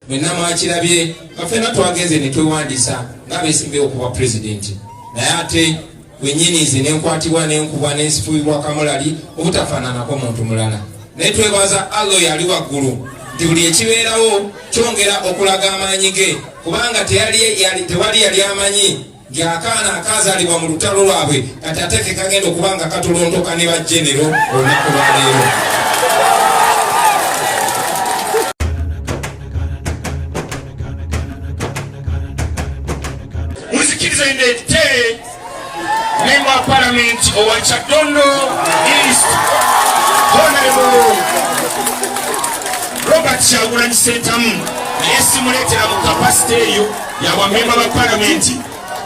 mwenna mwakirabye kafena twagenze ne twewandisa ng'abeesimbyewo okuba pulezidenti naye ate gwennyiniizi nenkwatibwa nenkubwa nensifuirwa kamulali obutafaananako muntu mulala naye twebaza Allah yali waggulu nti buli ekibeerawo kyongera okulaga amaanyi ge kubanga tewali yali amanyi ng'akaana akazaalibwa mu lutalo lwabwe kati ate ke kagenda okubanga katulondoka ne bajjenero olunaku lwaleero. Muzikirize ndete Member of Parliament of Chadondo East, Honorable Robert Kyagulanyi Ssentamu naye simuleetera mu kapasite eyo yawa Member of Parliament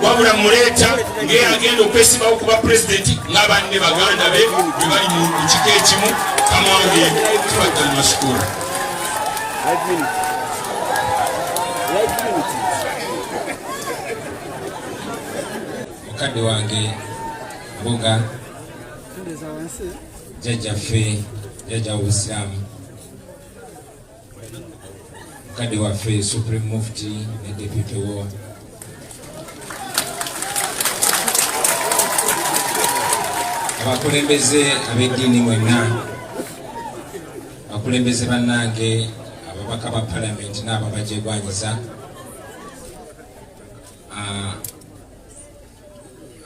wabula muleeta ng'agenda okwesibawo kuba pulezidenti ng'abanne baganda be bwe bali mu kika ekimu kamange tubadde mu mashukuru. Mukadde wange Mbuga jjajjaffe jjajja w'Obusiraamu mukadde waffe Supreme Mufti ne Deputy wo abakulembeze ab'eddiini mwenna abakulembeze bannange ababaka ba Parliament n'ababajegwanyiza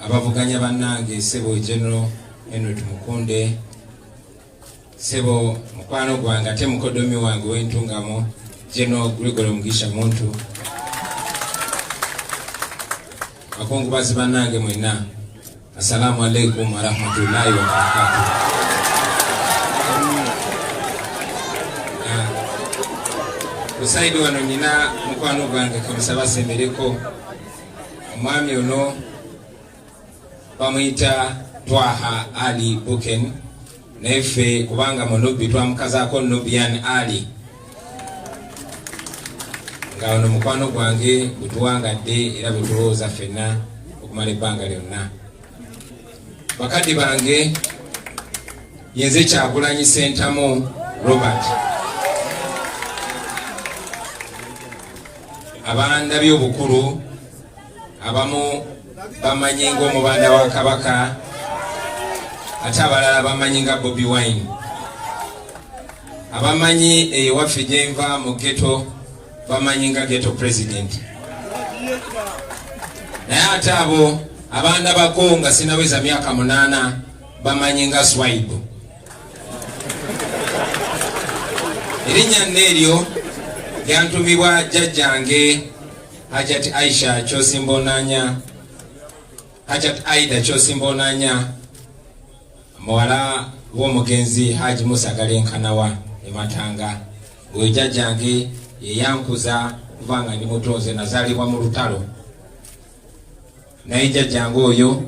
abavuganya bannange Ssebo General Henry Tumukunde Ssebo mukwano gwange ate mukodomi wange w'entungamo General Gregory Mugisha Muntu bakungubazi bannange mwenna assalamu alaikum wa rahmatullahi wa barakatuh. Kusaidi wano nina mukwano gwange kamusaba sembereko omwami ono bamuyita Twaha Ali Buken neffe kubanga munubi twamukazaako Nubian Ali nga ono mukwano gwange butuwangadde era butulowooza ffenna okumala ebbanga lyonna. Bakadde bange yenze Kyagulanyi Ssentamu Robert abandabye obukulu abamu bamanyi ng'omubanda wa Kabaka ate abalala bamanyi nga Bobi Wine abamanyi ewaffe gyenva mu ghetto bamanyi nga ghetto president naye ate abo abandabako nga sinaweza myaka 8 bamanyi nga Swaibu. Erinnya nneeryo lyantumibwa jjajjange Hajat Aisha Kyosimbonanya Hajat Aida Kyosimbonanya muwala w'omugenzi Haji Musa Galenkanawa ematanga oyo jjajjange yeyankuza kubanga ndi mutonze nazaalibwa mu lutalo naye jjajjange oyo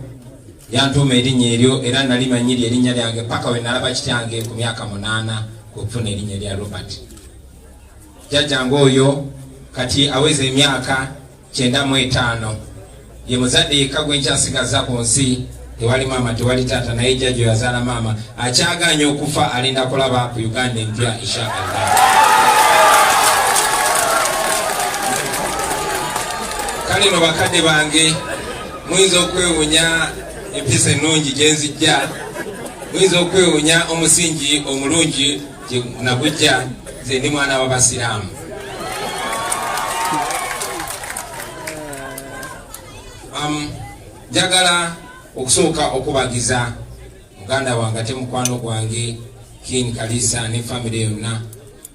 yantuuma erinnya eryo era nali manyiri erinnya lyange paka we nalaba kityange ku myaka 8 okufuna erinnya lya Robert. Jjajjange oyo kati aweza emyaka 95 ye muzadde yekka gwe nkyasigaza ku nsi tewali maama tewali taata naye jjajjo yazaala maama akyaganye okufa alinda kulaba ku Uganda empya inshallah. Kale no bakadde bange muyinza okwewunya empisa ennungi gye nzijja muyinza okwewunya omusingi omulungi gye nagujja nze ndi mwana w'Abasiraamu. Njagala okusooka okubagiza muganda wange ate mukwano gwange King Kalisa ne family yonna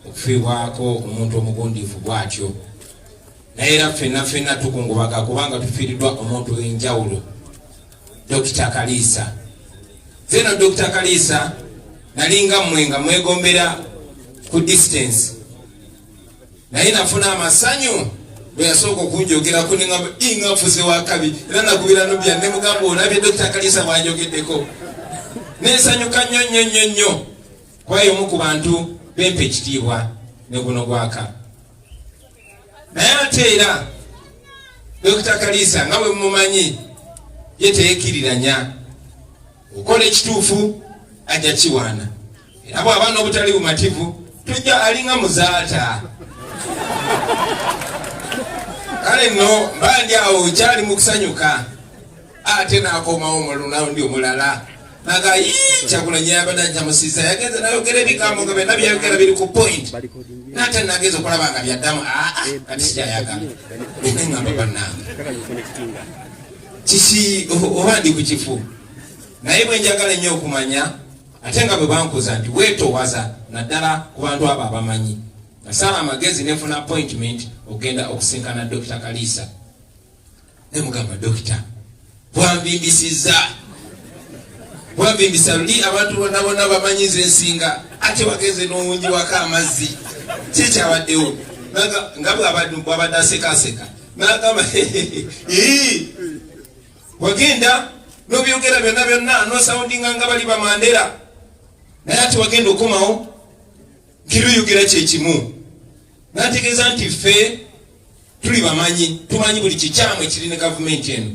okufiibwako omuntu omugundiivu bw'atyo naye era ffenna tukungubaga kubanga tufiiriddwa omuntu w'enjawulo Dr. Kalisa. Zeno Dr. Kalisa nalinga mmwe nga mwegombera ku distance naye nafuna amasanyu bwe yasooka okunjogerako nengamba ingafuze wakabi era nakubira Nubian ne mugamba olabye Dr. Kalisa bwanjogeddeko nensanyuka nnyo kwayo omu ku bantu bempa ekitiibwa ne guno gwaka. Naye ate era Dr. Kalisa nga bwe mumanyi ye teyekiriranya okola ekituufu ajja kiwaana era bw'aba n'obutali bumativu tujja alinga muzaata kale nno mbandi awo kyali mu kusanyuka ate n'akomawo mulunaundi omulala naga Kyagulanyi yabadde njamusiza yagenze nayogera ebigambo nga byonna byayogera biri ku point nate nageza okulaba nga byaddamu kati sikyayagala neŋŋamba bannange kiki oba ndi ku kifu naye bwe njagala ennyo okumanya ate nga bwe bankuza nti weetowaza naddala ku bantu abo abamanyi nasala amagezi nefuna appointment ogenda okusinkana Dr. Kalisa nemugamba dokita bwambimbisa luli abantu bonna bamanyiza ensinga ate wageze n'owungi wako amazzi kikyabaddewo nga bwabadde asekaseka nagamba wagenda nobyogera byonna nosawundinga nga bali bamandera naye ate wagenda okomawo kiruyogera kyekimu nategeeza nti ffe tuli bamanyi tumanyi buli kikyamu ekiri ne gavumenti eno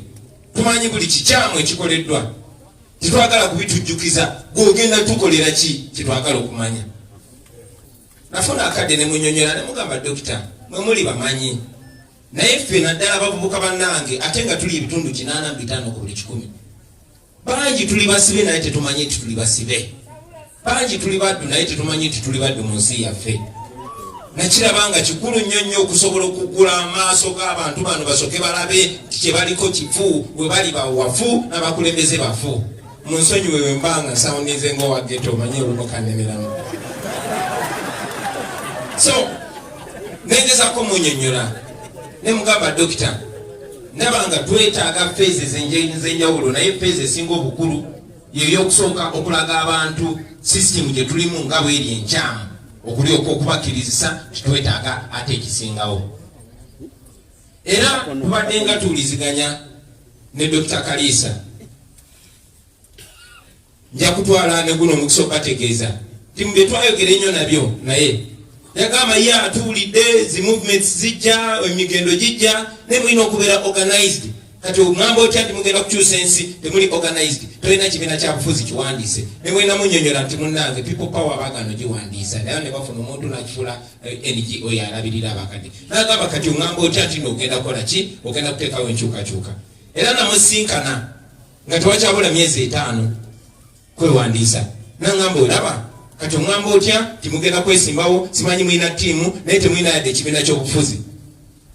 tumanyi buli kikyamu ekikoleddwa titwagala kubitujjukiza gwogenda tukolera ki kitwagala okumanya nafuna akadde nemunyonyola nemugamba dokita mwe muli bamanyi naye ffe naddala abavubuka bannange ate nga tuli ebitundu 85 ku buli 100 bangi tuli basibe naye tetumanyi nti tuli basibe bangi tuli baddu naye tetumanyi nti tuli baddu mu nsi yaffe nakirabanga kikulu nnyo okusobola okugula amaaso g'abantu bano basoke balabe nti kyebaliko kifu bwe bali bawafu n'abakulembeze bafu mu nsonyi wewe mbanga nsawunize ng'owageto omanye olunokanemeramu so nengezako munyonyola nemugamba dokita nabanga twetaaga phases ez'enjawulo naye phase esinga obukulu yeyokusooka okulaga abantu system gye tulimu nga bweri enkyamu okulyoka okubakirizisa kitwetaaga ate ekisingawo era tubadde nga tuwuliziganya ne Dr. Kalisa nja kutwala ne guno omukisa okubategeeza ti mu bye twayogera ennyo nabyo naye yagamba ye atuwulidde zi movements zijja emigendo gijja ne mulina okubeera organized kati omwamba otya nti mugenda kukyusa ensi temuli organized tolina kibiina kyabufuzi kiwandiise ne mulina munyonyola nti munnange people power bagano giwandiisa naye ne bafuna omuntu nakifula NGO yalabirira abakadde nagamba kati omwamba otya nti nogenda kukola ki ogenda kuteekawo enkyukakyuka era namusinkana nga tewakyabula myezi 5 kwewandiisa nangamba olaba kati omwamba otya timugenda kwesimbawo simanyi mulina ttiimu naye temulina yadde ekibiina ky'obufuzi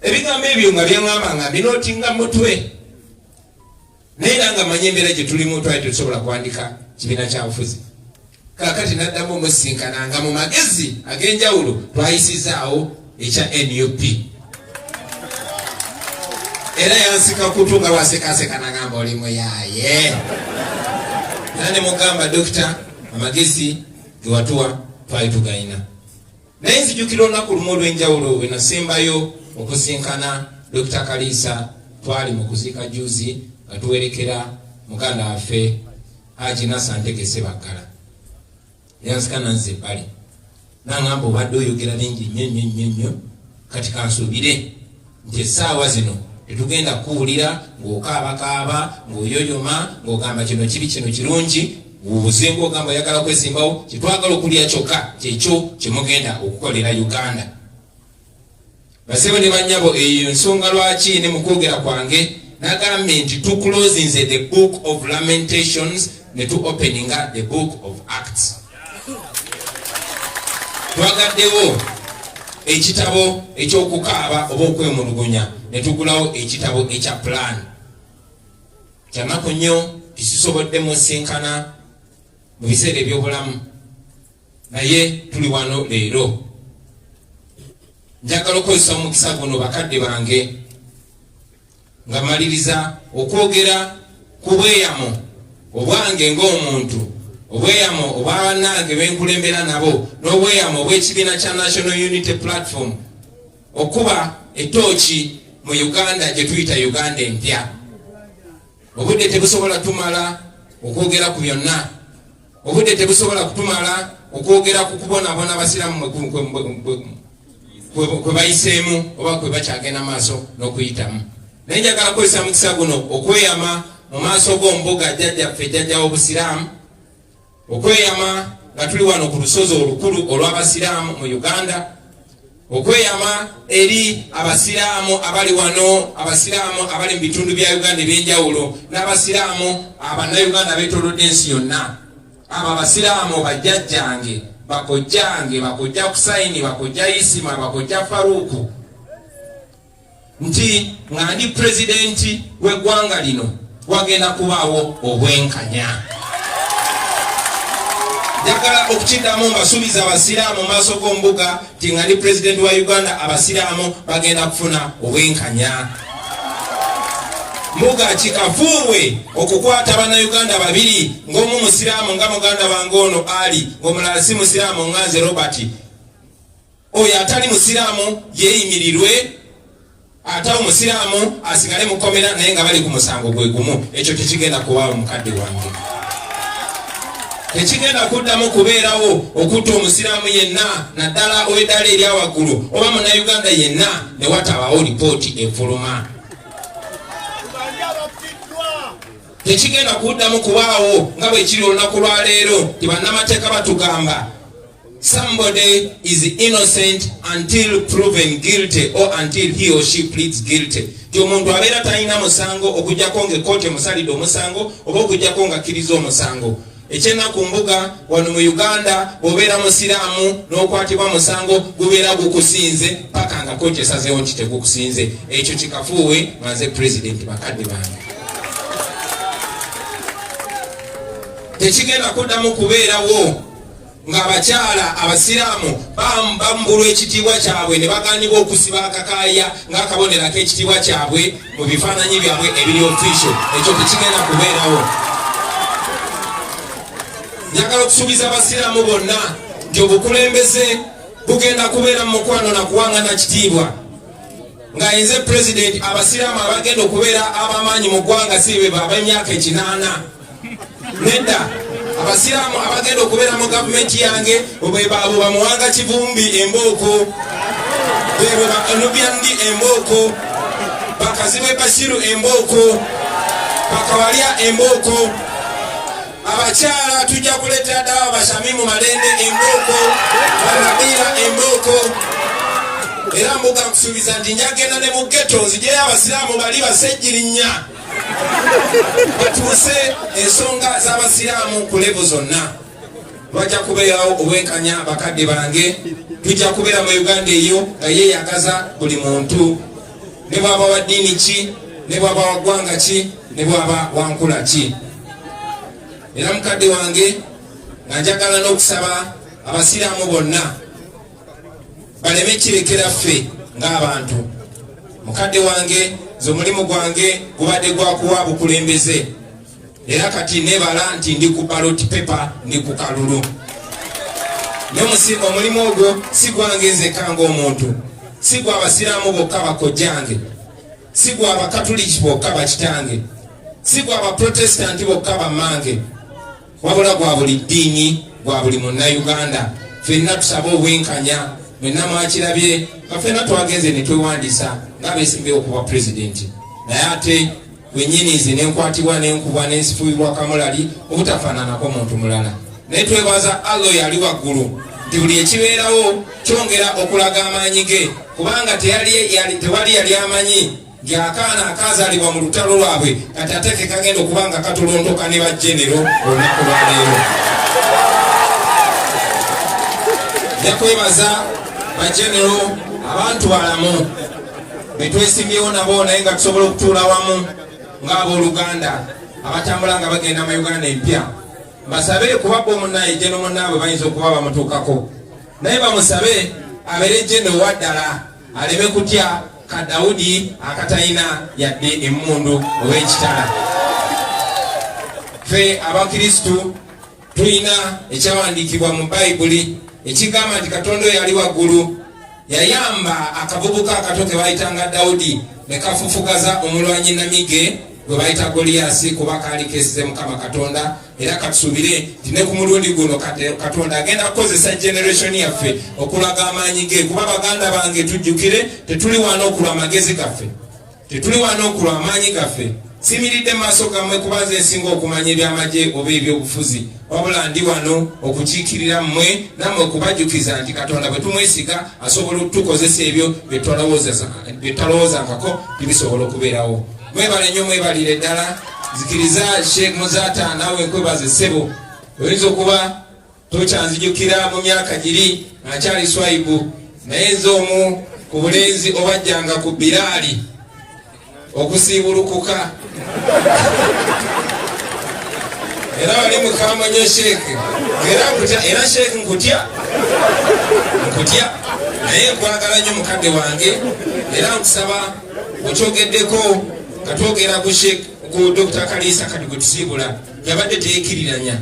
ebigambo ebyo nga byaŋŋamba nga binootinga mutwe naye era nga manye embeera gye tulimu twali tetusobola kuwandika kibiina kyabufuzi kakati naddamu omusinkana nga mu magezi ag'enjawulo twayisizaawo ekya NUP era yansika kutu nga wasekaseka nagamba olimu yaye era ne mugamba dokita amagezi gewatuwa twali tugayina naye nzijukira olunaku lumu olw'enjawulo we nasembayo okusinkana Dr. Kalisa twali mu kuziika juzi nga tuwerekera muganda waffe Haji Nasantegese Baggala yansikana nze ebbali nangamba obadde oyogera bingi nnyo kati kansuubire nti essaawa zino tetugenda kuwulira ng'okaabakaaba ng'oyoyoma ng'ogamba kino kibi kino kirungi ubuze ng'ogamba oyagala kwesimbawo kitwagala okulya kyokka kyekyo kyemugenda okukolera Uganda basebo ne bannyabo eyo ensonga lwaki ne mu kwogera kwange nagambye nti tuclosinze the book of Lamentations ne tu openinga the book of Acts twagaddewo ekitabo ekyokukaaba oba okwemulugunya ne tugulawo ekitabo ekya plan kyanaku nnyo tisisobodde musinkana mu biseera ebyobulamu naye tuli wano leero njagala okukozesa omukisa guno bakadde bange nga maliriza okwogera ku bweyamo obwange ng'omuntu obweyamo obwabannange benkulembera nabo n'obweyamo obw'ekibiina kya National Unity Platform okuba etooki mu Uganda gye tuyita Uganda empya obudde tebusobola tumala okwogera ku byonna obudde tebusobola kutumala okwogera ku kubonabona abasiraamu kwe bayiseemu oba kwe bakyagenda maaso n'okuyitamu naye njagala kukozesa mukisa guno okweyama mu maaso g'ombuga jjajjaffe jjajja w'obusiraamu okweyama nga tuli wano ku lusozi olukulu olw'abasiraamu mu Uganda okweyama eri abasiraamu abali wano, abasiraamu abali mu bitundu bya Uganda ebyenjawulo, n'abasiraamu abannayuganda beetolodde ensi yonna. Abo abasiraamu bajjajjange, bakojjange, bakojja Kusaini, bakojja Isima, bakojja Faruku, nti nga ndi pulezidenti w'eggwanga lino wagenda kubaawo obwenkanya. Njagala okukiddamu mbasuubiza abasiraamu mu maaso g'ombuga nti nga ndi pulezidenti wa Uganda abasiraamu bagenda kufuna obwenkanya. Mbuga kikafuuwe okukwata bannayuganda babiri, ng'omu musiraamu nga muganda wange ono Ali, ng'omulala si musiraamu nga nze Robert. Oyo atali musiraamu yeeyimirirwe, ate omusiraamu asigale mu kkomera naye nga bali ku musango gwe gumu. Ekyo tekigenda kuwaawo mukadde wange. Tekigenda kuddamu kubeerawo okutta omusiraamu yenna, naddala ow'eddala erya waggulu oba munnayuganda yenna ne watabaawo lipooti efuluma. Tekigenda kuddamu kubaawo nga bwe kiri olunaku lwa leero ti bannamateeka batugamba somebody is innocent until proven guilty or until he or she pleads guilty. Ti omuntu abeera talina musango okujjako ng'ekkooti emusalidde omusango oba okujjako ng'akkiriza omusango. Ekyennaku mbuga wano mu Uganda bw'obeera musiraamu n'okwatibwa musango gubeera gukusinze paka nga kkooti esazeewo nti tegukusinze. Ekyo kikafuuwe manze pulezidenti bakadde bange. Tekigenda kuddamu kubeerawo ng'abakyala abasiraamu bambulwa ekitiibwa kyabwe ne baganibwa okusiba akakaaya ng'akabonero ak'ekitiibwa kyabwe mu bifaananyi byabwe ebiri official. Ekyo tekigenda kubeerawo. Njagala okusuubiza abasiraamu bonna nti obukulembeze bugenda kubeera mu mukwano na kuwangana kitiibwa. Nga nze pulezidenti, abasiraamu abagenda okubeera ab'amaanyi mu ggwanga si be ab'emyaka 8. Nedda, abasiraamu abagenda okubeera mu gavumenti yange bwe baabo bamuwanga Kivumbi Embooko, bwe ba Onubyandi Embooko, bakazibwe Bashiru Embooko, bakawalya Embooko. Abakyala tujja kuleetera ddala Bashamimu Malende Embooko, Banabira Embooko. Era mbuga nkusuubiza nti njagenda ne mu ghetto nzijeyo abasiraamu bali basejjirinya batuuse ensonga z'abasiraamu ku levo zonna. Lwajja kubeerawo obwenkanya bakadde bange. Tujja kubeera mu Uganda eyo nga yeeyagaza buli muntu, ne bwaba wa ddiini ki, ne bwaba wa ggwanga ki, ne bwaba wa nkula ki. Era mukadde wange nga njagala n'okusaba abasiraamu bonna baleme kirekera ffe ng'abantu. Mukadde wange nze omulimu gwange gubadde gwakuwa bukulembeze, era kati nebala nti ndi ku ballot paper, ndi ku kalulu. Omulimu ogwo si gwange nzekka ng'omuntu, si gwa abasiraamu bokka bakojjange, si gwa abakatuliki bokka bakitange, si gwa abaprotestanti bokka bammange, wabula gwa buli ddiini, gwa buli munnayuganda. Ffenna tusaba obwenkanya. Mwenna mwakirabye nga ffenna twagenze ne twewandiisa ng'abeesimbyewo okuba pulezidenti, naye ate gwennyiniizi nenkwatibwa nenkubwa nensifuirwa kamulali obutafaananako muntu mulala. Naye twebaza Allah yali waggulu nti buli ekibeerawo kyongera okulaga amaanyi ge, kubanga tewali yali amanyi ng'akaana akazaalibwa mu lutalo lwabwe kati ate ke kagenda okuba nga katolontoka ne bajjenero olunaku lwaleero. Nja kwebaza bajjenero, abantu balamu betwesimbyewo nabo naye nga tusobola okutuula wamu ng'abooluganda abatambula nga bagenda mu Uganda empya. Basabe kubabba omunnaye jeno munnaabwe bayinza okuba bamutuukako, naye bamusabe abeere jeno waddala, aleme kutya ka Dawudi akatalina yadde emmundu oba ekitala. Ffe abakristu tulina ekyawandiikibwa mu Bayibuli ekigamba nti Katonda oyo ali waggulu yayamba akavubuka akato ke bayitanga Dawudi ne kafufugaza omulwanyi namige gwe bayita Goliasi kuba kaali keesize Mukama Katonda. Era katusuubire nti ne ku mulundi guno Katonda agenda kukozesa generation yaffe okulaga amaanyi ge, kuba baganda bange tujjukire tetuli wano okulwa amagezi gaffe, tetuli wano okulwa amaanyi gaffe. simiridde maaso gammwe kubanze nsinga okumanya ebyamagye oba ebyobufuzi wabula ndi wano okukiikirira mmwe nammwe okubajjukiza nti katonda bwe tumwesiga asobola okutukozesa ebyo bye twalowoozangako tibisobola okubeerawo. Mwebale nnyo mwebalire ddala. Zikiriza Sheikh Muzata naawe nkwebaze ssebo. Oyinza okuba tokyanzijukira mu myaka giri akyali Swaibu naye nze omu ku bulenzi obajjanga ku Biraali okusiibulukuka era wali mukamanya Sheikh era Sheikh nkutya naye nkwagala nnyo mukadde wange era nkusaba okyogeddeko katwogera ku Sheikh ku Dr. Kalisa kati gwe tusiibula yabadde teyekiriranya.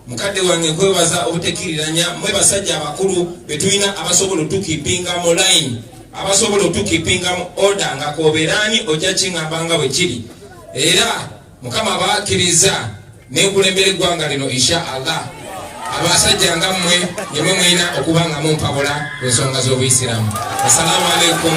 Mukadde wange nkwebaza obutekiriranya mwe basajja abakulu betulina abasobola otukipinga mu line abasobola otukipinga mu order nga koberani ojja kingambanga bwe kiri era Mukama bakkiriza n'enkulembera eggwanga lino insha Allah abasajja nga mmwe yemwe mwina okuba nga mumpabula ku nsonga z'Obuyisiraamu. Assalamu alaikum